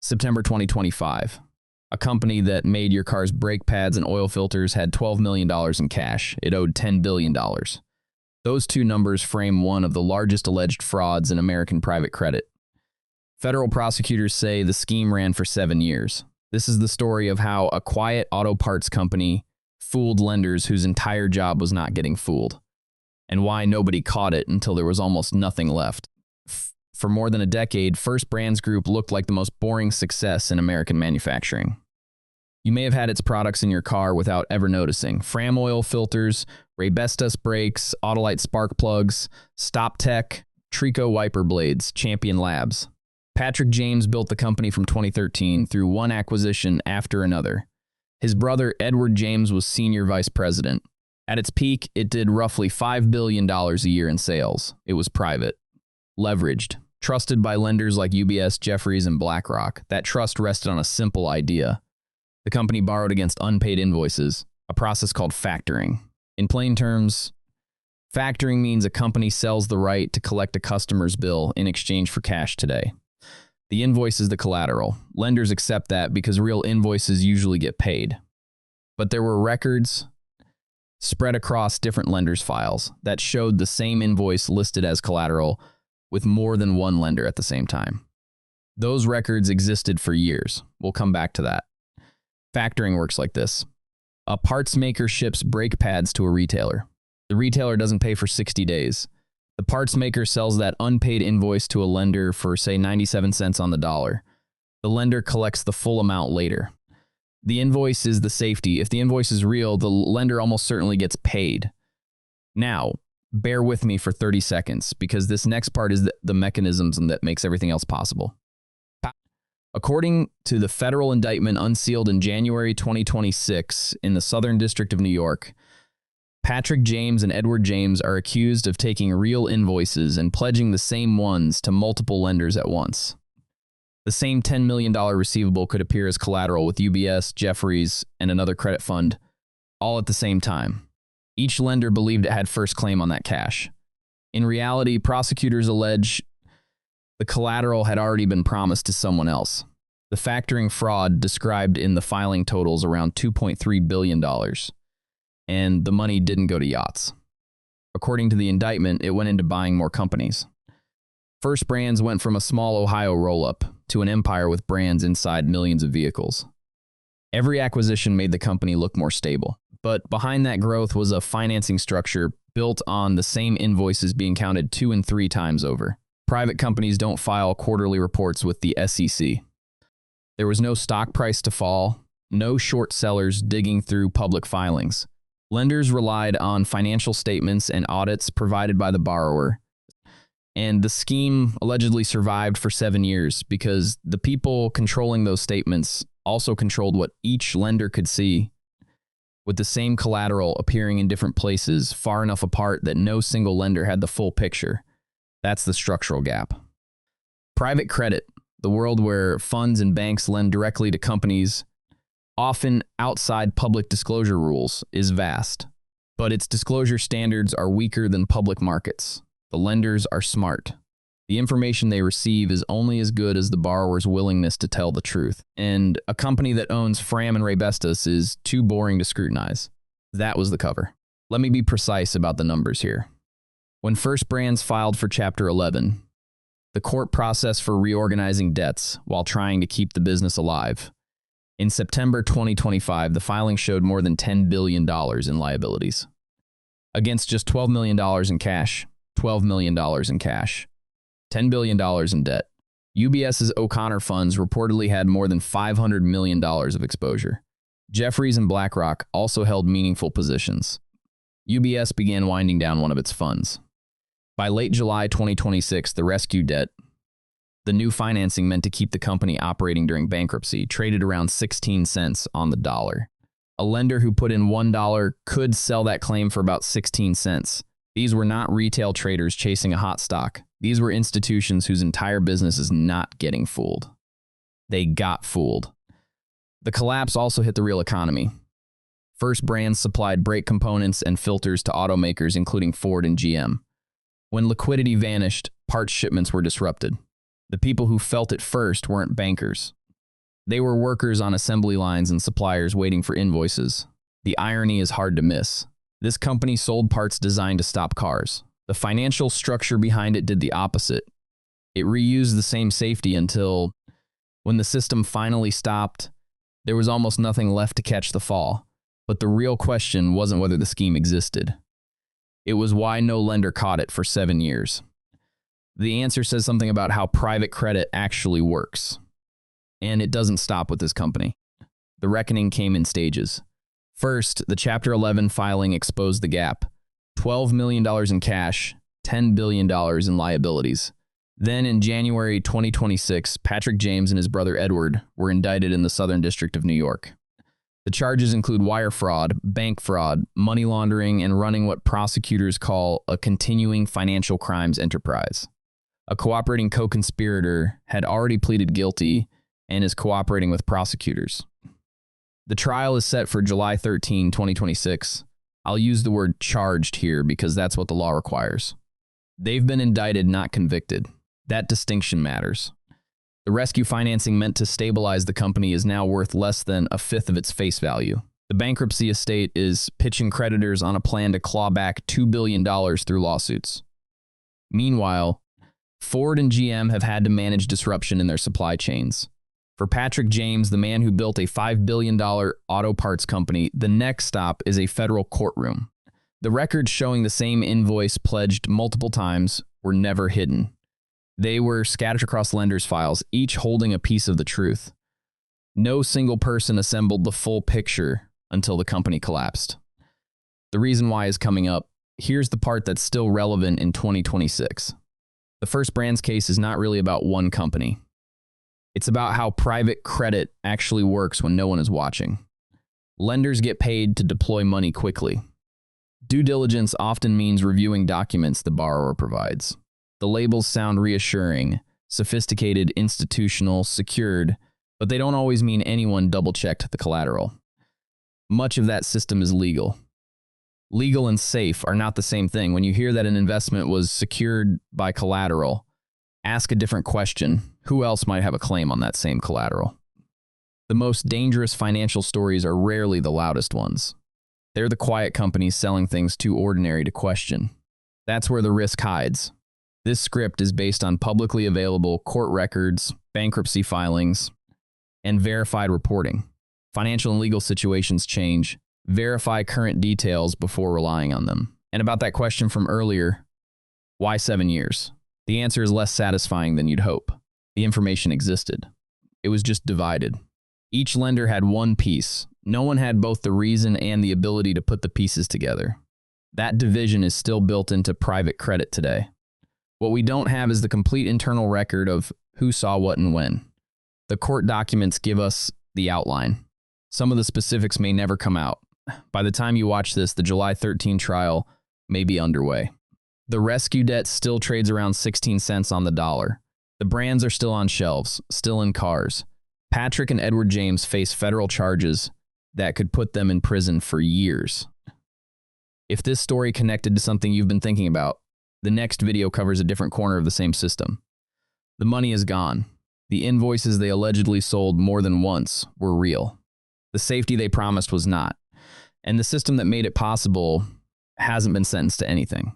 September 2025. A company that made your car's brake pads and oil filters had $12 million in cash. It owed $10 billion. Those two numbers frame one of the largest alleged frauds in American private credit. Federal prosecutors say the scheme ran for 7 years. This is the story of how a quiet auto parts company fooled lenders whose entire job was not getting fooled, and why nobody caught it until there was almost nothing left. For more than a decade, First Brands Group looked like the most boring success in American manufacturing. You may have had its products in your car without ever noticing. Fram oil filters, Raybestos brakes, Autolite spark plugs, Stop Tech, Trico wiper blades, Champion Labs. Patrick James built the company from 2013 through one acquisition after another. His brother Edward James was senior vice president. At its peak, it did roughly $5 billion a year in sales. It was private, leveraged, trusted by lenders like UBS, Jefferies, and BlackRock. That trust rested on a simple idea. The company borrowed against unpaid invoices, a process called factoring. In plain terms, factoring means a company sells the right to collect a customer's bill in exchange for cash today. The invoice is the collateral. Lenders accept that because real invoices usually get paid. But there were records spread across different lenders' files that showed the same invoice listed as collateral with more than one lender at the same time. Those records existed for years. We'll come back to that. Factoring works like this. A parts maker ships brake pads to a retailer. The retailer doesn't pay for 60 days. The parts maker sells that unpaid invoice to a lender for, say, 97 cents on the dollar. The lender collects the full amount later. The invoice is the safety. If the invoice is real, the lender almost certainly gets paid. Now, bear with me for 30 seconds, because this next part is the mechanisms that makes everything else possible. According to the federal indictment unsealed in January 2026 in the Southern District of New York, Patrick James and Edward James are accused of taking real invoices and pledging the same ones to multiple lenders at once. The same $10 million receivable could appear as collateral with UBS, Jefferies, and another credit fund, all at the same time. Each lender believed it had first claim on that cash. In reality, prosecutors allege the collateral had already been promised to someone else. The factoring fraud described in the filing totals around $2.3 billion, and the money didn't go to yachts. According to the indictment, it went into buying more companies. First Brands went from a small Ohio roll-up to an empire with brands inside millions of vehicles. Every acquisition made the company look more stable, but behind that growth was a financing structure built on the same invoices being counted 2 and 3 times over. Private companies don't file quarterly reports with the SEC. There was no stock price to fall, no short sellers digging through public filings. Lenders relied on financial statements and audits provided by the borrower. And the scheme allegedly survived for 7 years because the people controlling those statements also controlled what each lender could see, with the same collateral appearing in different places far enough apart that no single lender had the full picture. That's the structural gap. Private credit, the world where funds and banks lend directly to companies, often outside public disclosure rules, is vast. But its disclosure standards are weaker than public markets. The lenders are smart. The information they receive is only as good as the borrower's willingness to tell the truth. And a company that owns Fram and Raybestos is too boring to scrutinize. That was the cover. Let me be precise about the numbers here. When First Brands filed for Chapter 11, the court process for reorganizing debts while trying to keep the business alive. In September 2025, the filing showed more than $10 billion in liabilities. Against just $12 million in cash, $12 million in cash, $10 billion in debt. UBS's O'Connor funds reportedly had more than $500 million of exposure. Jefferies and BlackRock also held meaningful positions. UBS began winding down one of its funds. By late July 2026, the rescue debt, the new financing meant to keep the company operating during bankruptcy, traded around 16 cents on the dollar. A lender who put in $1 could sell that claim for about 16 cents. These were not retail traders chasing a hot stock. These were institutions whose entire business is not getting fooled. They got fooled. The collapse also hit the real economy. First Brands supplied brake components and filters to automakers including Ford and GM. When liquidity vanished, parts shipments were disrupted. The people who felt it first weren't bankers. They were workers on assembly lines and suppliers waiting for invoices. The irony is hard to miss. This company sold parts designed to stop cars. The financial structure behind it did the opposite. It reused the same safety until, when the system finally stopped, there was almost nothing left to catch the fall. But the real question wasn't whether the scheme existed. It was why no lender caught it for 7 years. The answer says something about how private credit actually works. And it doesn't stop with this company. The reckoning came in stages. First, the Chapter 11 filing exposed the gap. $12 million in cash, $10 billion in liabilities. Then in January 2026, Patrick James and his brother Edward were indicted in the Southern District of New York. The charges include wire fraud, bank fraud, money laundering, and running what prosecutors call a continuing financial crimes enterprise. A cooperating co-conspirator had already pleaded guilty and is cooperating with prosecutors. The trial is set for July 13, 2026. I'll use the word charged here because that's what the law requires. They've been indicted, not convicted. That distinction matters. The rescue financing meant to stabilize the company is now worth less than a fifth of its face value. The bankruptcy estate is pitching creditors on a plan to claw back $2 billion through lawsuits. Meanwhile, Ford and GM have had to manage disruption in their supply chains. For Patrick James, the man who built a $5 billion auto parts company, the next stop is a federal courtroom. The records showing the same invoice pledged multiple times were never hidden. They were scattered across lenders' files, each holding a piece of the truth. No single person assembled the full picture until the company collapsed. The reason why is coming up. Here's the part that's still relevant in 2026. The First Brands case is not really about one company. It's about how private credit actually works when no one is watching. Lenders get paid to deploy money quickly. Due diligence often means reviewing documents the borrower provides. The labels sound reassuring, sophisticated, institutional, secured, but they don't always mean anyone double-checked the collateral. Much of that system is legal. Legal and safe are not the same thing. When you hear that an investment was secured by collateral, ask a different question. Who else might have a claim on that same collateral? The most dangerous financial stories are rarely the loudest ones. They're the quiet companies selling things too ordinary to question. That's where the risk hides. This script is based on publicly available court records, bankruptcy filings, and verified reporting. Financial and legal situations change. Verify current details before relying on them. And about that question from earlier, why 7 years? The answer is less satisfying than you'd hope. The information existed. It was just divided. Each lender had one piece. No one had both the reason and the ability to put the pieces together. That division is still built into private credit today. What we don't have is the complete internal record of who saw what and when. The court documents give us the outline. Some of the specifics may never come out. By the time you watch this, the July 13 trial may be underway. The rescue debt still trades around 16 cents on the dollar. The brands are still on shelves, still in cars. Patrick and Edward James face federal charges that could put them in prison for years. If this story connected to something you've been thinking about, the next video covers a different corner of the same system. The money is gone. The invoices they allegedly sold more than once were real. The safety they promised was not. And the system that made it possible hasn't been sentenced to anything.